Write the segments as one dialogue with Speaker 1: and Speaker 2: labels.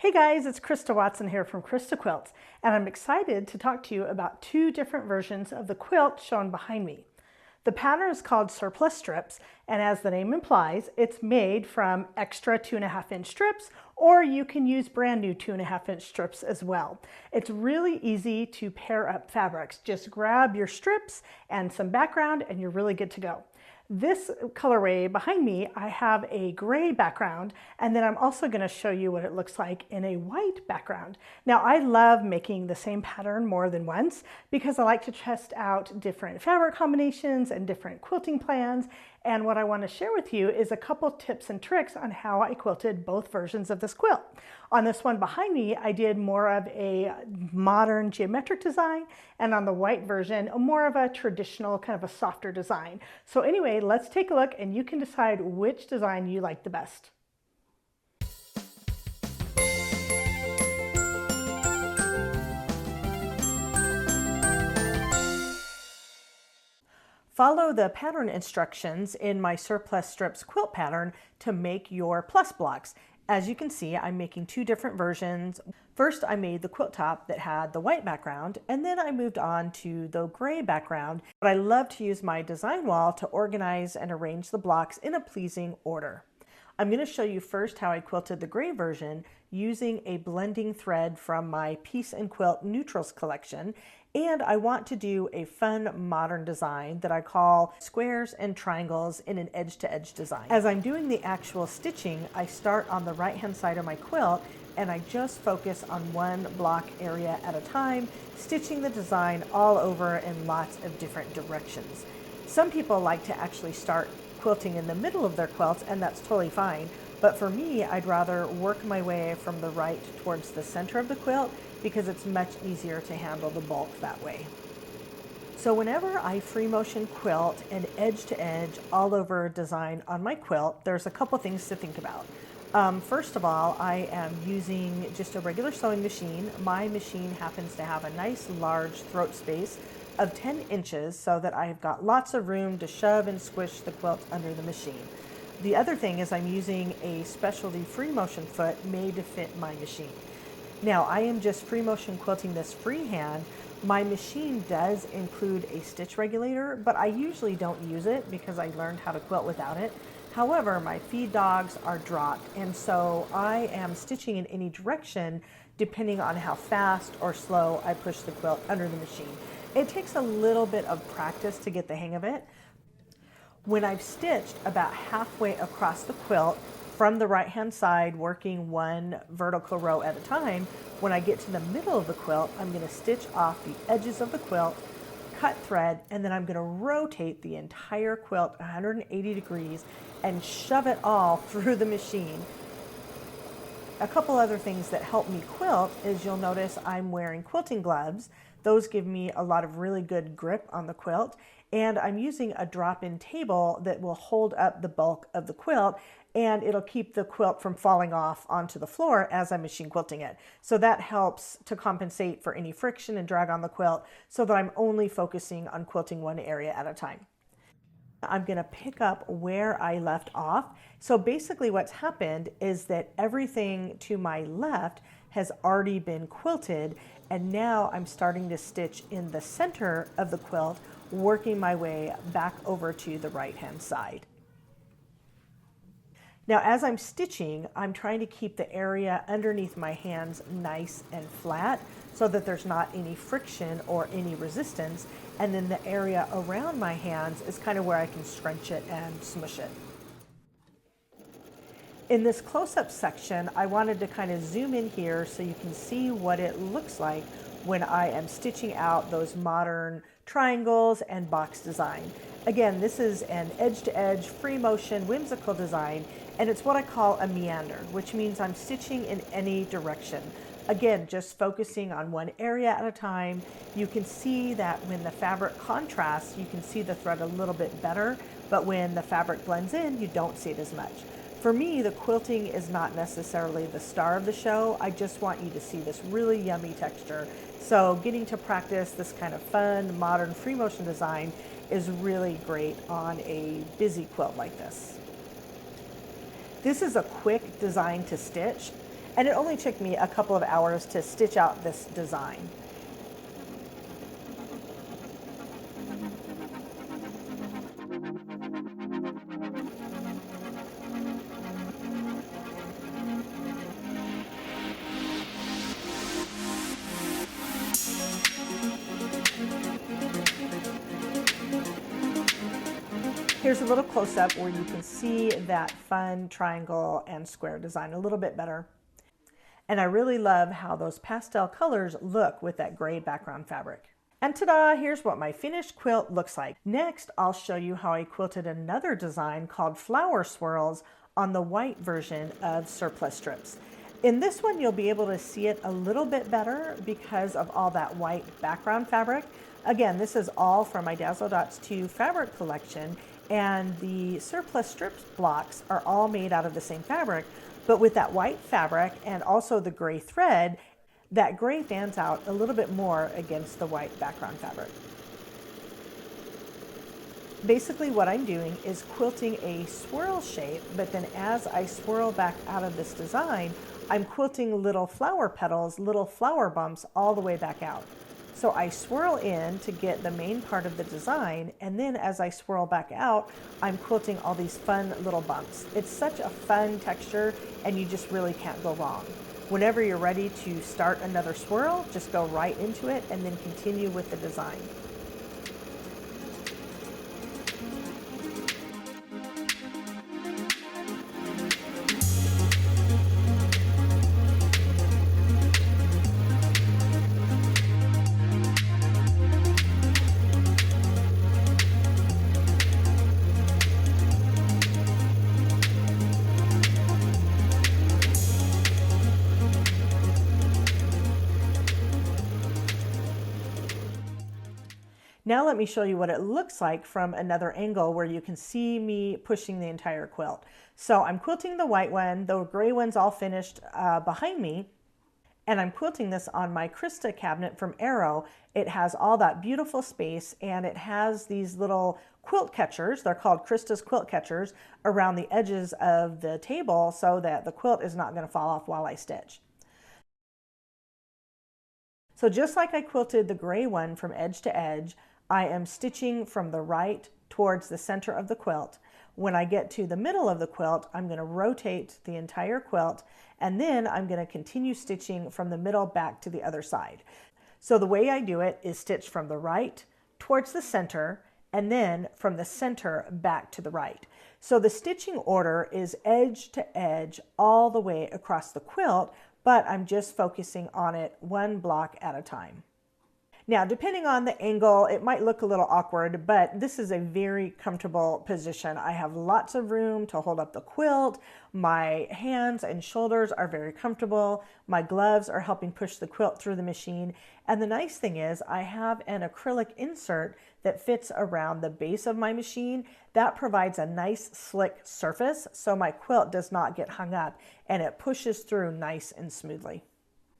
Speaker 1: Hey guys, it's Christa Watson here from Christa Quilts, and I'm excited to talk to you about two different versions of the quilt shown behind me. The pattern is called Surplus Strips, and as the name implies, it's made from extra 2.5-inch strips, or you can use brand new 2.5-inch strips as well. It's really easy to pair up fabrics. Just grab your strips and some background and you're really good to go. This colorway behind me, I have a gray background, and then I'm also going to show you what it looks like in a white background. Now, I love making the same pattern more than once because I like to test out different fabric combinations and different quilting plans. And what I want to share with you is a couple tips and tricks on how I quilted both versions of this quilt. On this one behind me, I did more of a modern geometric design, and on the white version, more of a traditional, kind of a softer design. So anyway, let's take a look and you can decide which design you like the best. Follow the pattern instructions in my Surplus Strips quilt pattern to make your plus blocks. As you can see, I'm making two different versions. First, I made the quilt top that had the white background, and then I moved on to the gray background. But I love to use my design wall to organize and arrange the blocks in a pleasing order. I'm going to show you first how I quilted the gray version using a blending thread from my Piece and Quilt Neutrals collection. And I want to do a fun modern design that I call squares and triangles in an edge-to-edge design. As I'm doing the actual stitching, I start on the right-hand side of my quilt and I just focus on one block area at a time, stitching the design all over in lots of different directions. Some people like to actually start quilting in the middle of their quilts, and that's totally fine. But for me, I'd rather work my way from the right towards the center of the quilt because it's much easier to handle the bulk that way. So whenever I free motion quilt an edge to edge all over design on my quilt, there's a couple things to think about. First of all, I am using just a regular sewing machine. My machine happens to have a nice large throat space of 10 inches so that I've got lots of room to shove and squish the quilt under the machine. The other thing is I'm using a specialty free motion foot made to fit my machine. Now, I am just free motion quilting this freehand. My machine does include a stitch regulator, but I usually don't use it because I learned how to quilt without it. However, my feed dogs are dropped, and so I am stitching in any direction depending on how fast or slow I push the quilt under the machine. It takes a little bit of practice to get the hang of it. When I've stitched about halfway across the quilt from the right-hand side, working one vertical row at a time, when I get to the middle of the quilt, I'm going to stitch off the edges of the quilt, cut thread, and then I'm going to rotate the entire quilt 180 degrees and shove it all through the machine. A couple other things that help me quilt is you'll notice I'm wearing quilting gloves. Those give me a lot of really good grip on the quilt, and I'm using a drop-in table that will hold up the bulk of the quilt, and it'll keep the quilt from falling off onto the floor as I'm machine quilting it. So that helps to compensate for any friction and drag on the quilt so that I'm only focusing on quilting one area at a time. I'm going to pick up where I left off. So basically what's happened is that everything to my left has already been quilted, and now I'm starting to stitch in the center of the quilt, working my way back over to the right-hand side. Now, as I'm stitching, I'm trying to keep the area underneath my hands nice and flat so that there's not any friction or any resistance. And then the area around my hands is kind of where I can scrunch it and smush it. In this close-up section, I wanted to kind of zoom in here so you can see what it looks like when I am stitching out those modern triangles and box design. Again, this is an edge-to-edge, free motion, whimsical design, and it's what I call a meander, which means I'm stitching in any direction. Again, just focusing on one area at a time. You can see that when the fabric contrasts, you can see the thread a little bit better, but when the fabric blends in, you don't see it as much. For me, the quilting is not necessarily the star of the show. I just want you to see this really yummy texture. So getting to practice this kind of fun, modern free motion design is really great on a busy quilt like this. This is a quick design to stitch. And it only took me a couple of hours to stitch out this design. Here's a little close-up where you can see that fun triangle and square design a little bit better. And I really love how those pastel colors look with that gray background fabric. And ta-da, here's what my finished quilt looks like. Next, I'll show you how I quilted another design called flower swirls on the white version of Surplus Strips. In this one, you'll be able to see it a little bit better because of all that white background fabric. Again, this is all from my Dazzle Dots 2 fabric collection, and the Surplus Strips blocks are all made out of the same fabric, but with that white fabric and also the gray thread, that gray stands out a little bit more against the white background fabric. Basically what I'm doing is quilting a swirl shape, but then as I swirl back out of this design, I'm quilting little flower petals, little flower bumps all the way back out. So I swirl in to get the main part of the design, and then as I swirl back out, I'm quilting all these fun little bumps. It's such a fun texture, and you just really can't go wrong. Whenever you're ready to start another swirl, just go right into it and then continue with the design. Now let me show you what it looks like from another angle where you can see me pushing the entire quilt. So I'm quilting the white one, the gray one's all finished behind me, and I'm quilting this on my Christa cabinet from Arrow. It has all that beautiful space, and it has these little quilt catchers, they're called Christa's quilt catchers, around the edges of the table so that the quilt is not going to fall off while I stitch. So just like I quilted the gray one from edge to edge, I am stitching from the right towards the center of the quilt. When I get to the middle of the quilt, I'm going to rotate the entire quilt, and then I'm going to continue stitching from the middle back to the other side. So the way I do it is stitch from the right towards the center, and then from the center back to the right. So the stitching order is edge to edge all the way across the quilt, but I'm just focusing on it one block at a time. Now, depending on the angle, it might look a little awkward, but this is a very comfortable position. I have lots of room to hold up the quilt. My hands and shoulders are very comfortable. My gloves are helping push the quilt through the machine. And the nice thing is I have an acrylic insert that fits around the base of my machine. That provides a nice slick surface so my quilt does not get hung up and it pushes through nice and smoothly.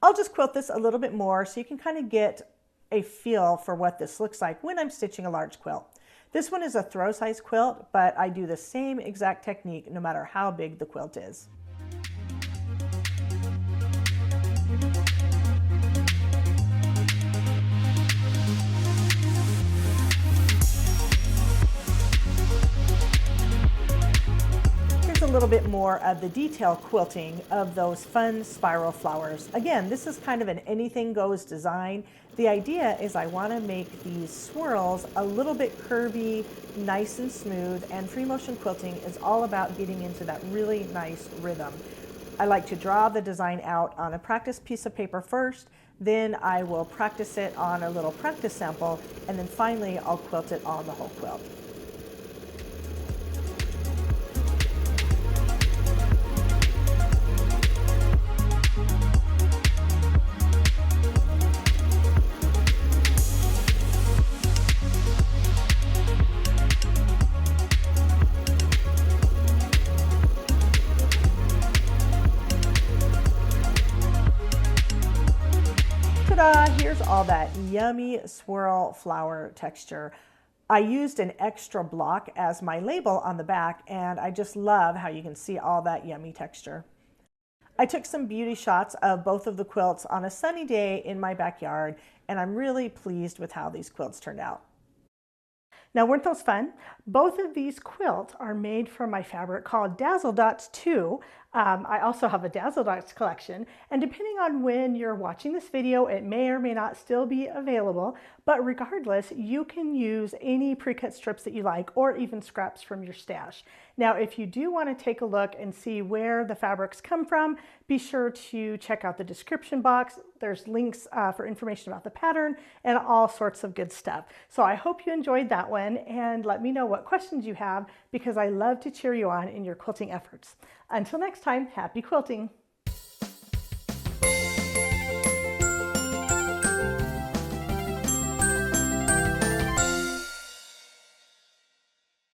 Speaker 1: I'll just quilt this a little bit more so you can kind of get a feel for what this looks like when I'm stitching a large quilt. This one is a throw size quilt, but I do the same exact technique no matter how big the quilt is. A little bit more of the detail quilting of those fun spiral flowers. Again, this is kind of an anything goes design. The idea is I want to make these swirls a little bit curvy, nice and smooth, and free motion quilting is all about getting into that really nice rhythm. I like to draw the design out on a practice piece of paper first, then I will practice it on a little practice sample, and then finally I'll quilt it on the whole quilt. Here's all that yummy swirl flower texture. I used an extra block as my label on the back, and I just love how you can see all that yummy texture. I took some beauty shots of both of the quilts on a sunny day in my backyard, and I'm really pleased with how these quilts turned out. Now, weren't those fun? Both of these quilts are made from my fabric called Dazzle Dots 2. I also have a Dazzle Dots collection, and depending on when you're watching this video, it may or may not still be available, but regardless, you can use any pre-cut strips that you like, or even scraps from your stash. Now, if you do want to take a look and see where the fabrics come from, be sure to check out the description box. There's links for information about the pattern and all sorts of good stuff. So I hope you enjoyed that one, and let me know what questions you have, because I love to cheer you on in your quilting efforts. Until next time, happy quilting!